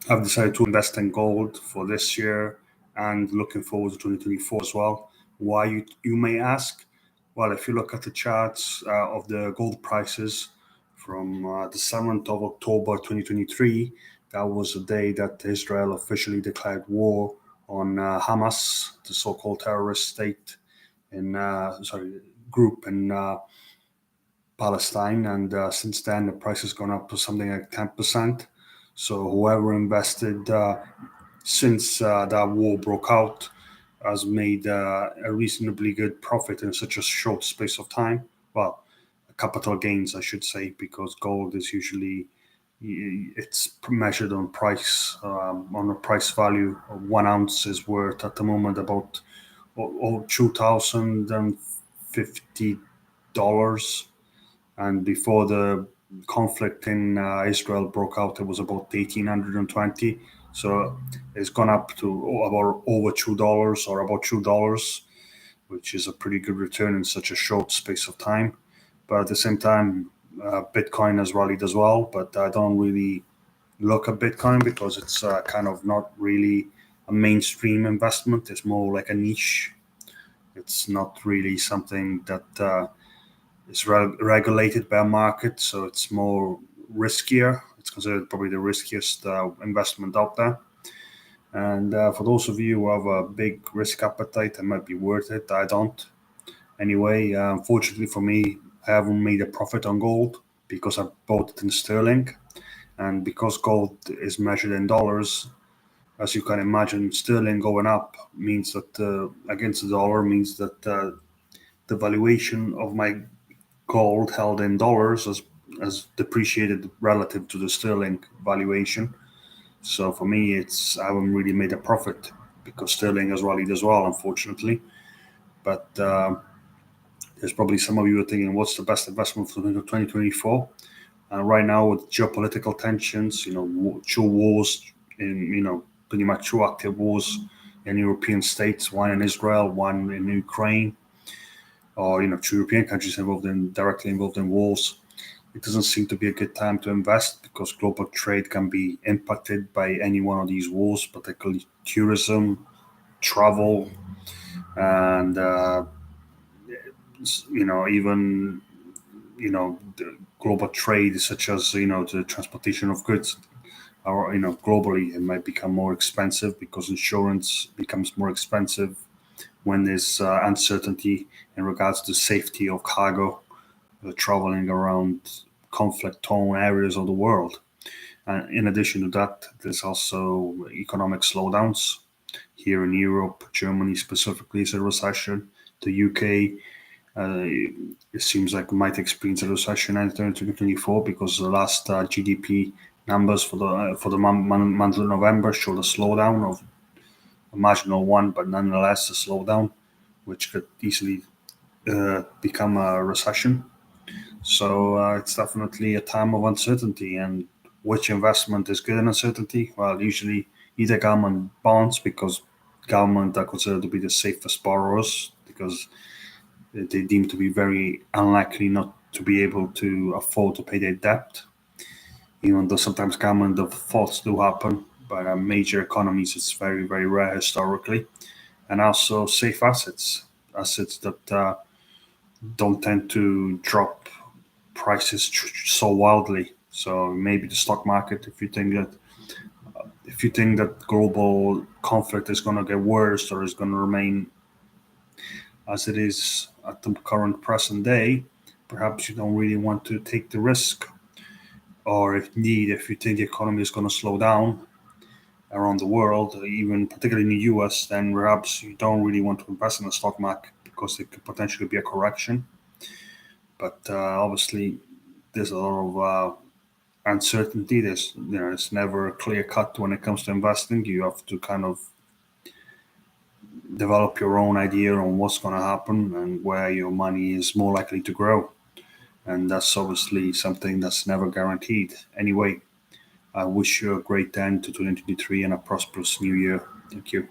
I've decided to invest in gold for this year and looking forward to 2024 as well. Why, you may ask? Well, if you look at the charts of the gold prices from the 7th of October 2023, that was the day that Israel officially declared war on Hamas, the so-called terrorist state in group in Palestine, and since then the price has gone up to something like 10%. So whoever invested since that war broke out has made a reasonably good profit in such a short space of time. Well, capital gains, I should say, because gold is usually it's measured on price, on a price value. 1 ounce is worth at the moment about $2,050, and before the conflict in Israel broke out, it was about 1,820. So it's gone up to about over $2 or about $2, which is a pretty good return in such a short space of time. But at the same time, Bitcoin has rallied as well. But I don't really look at Bitcoin because it's kind of not really a mainstream investment. It's more like a niche. It's not really something that it's regulated by a market, so it's more riskier. It's considered probably the riskiest investment out there. And for those of you who have a big risk appetite, it might be worth it. I don't. Anyway, unfortunately for me, I haven't made a profit on gold because I bought it in sterling. And because gold is measured in dollars, as you can imagine, sterling going up means that against the dollar means that the valuation of my gold held in dollars has depreciated relative to the sterling valuation. So for me, I haven't really made a profit because sterling has rallied as well, unfortunately. But there's probably some of you are thinking, what's the best investment for 2024? Right now, with geopolitical tensions, two wars in, pretty much two active wars in European states, one in Israel, one in Ukraine, or two European countries directly involved in wars. It doesn't seem to be a good time to invest because global trade can be impacted by any one of these wars, particularly tourism, travel, and even the global trade, such as the transportation of goods. Or globally, it might become more expensive because insurance becomes more expensive when there's uncertainty in regards to safety of cargo traveling around conflict-torn areas of the world. And in addition to that, there's also economic slowdowns here in Europe. Germany specifically is a recession. The UK, it seems like we might experience a recession entering 2024 because the last GDP numbers for the month of November showed a slowdown of a marginal one, but nonetheless a slowdown, which could easily become a recession. So it's definitely a time of uncertainty. And which investment is good in uncertainty? Well, usually either government bonds because government are considered to be the safest borrowers because they deem to be very unlikely not to be able to afford to pay their debt. Even though sometimes government defaults do happen, but major economies it's very very rare historically. And also safe assets, assets that don't tend to drop prices so wildly. So maybe the stock market, if you think that global conflict is going to get worse or is going to remain as it is at the current present day, perhaps you don't really want to take the risk. Or if you think the economy is going to slow down around the world, even particularly in the US, then perhaps you don't really want to invest in the stock market because there could potentially be a correction. But obviously, there's a lot of uncertainty. It's never clear cut when it comes to investing. You have to kind of develop your own idea on what's going to happen and where your money is more likely to grow. And that's obviously something that's never guaranteed. Anyway, I wish you a great end to 2023 and a prosperous new year. Thank you.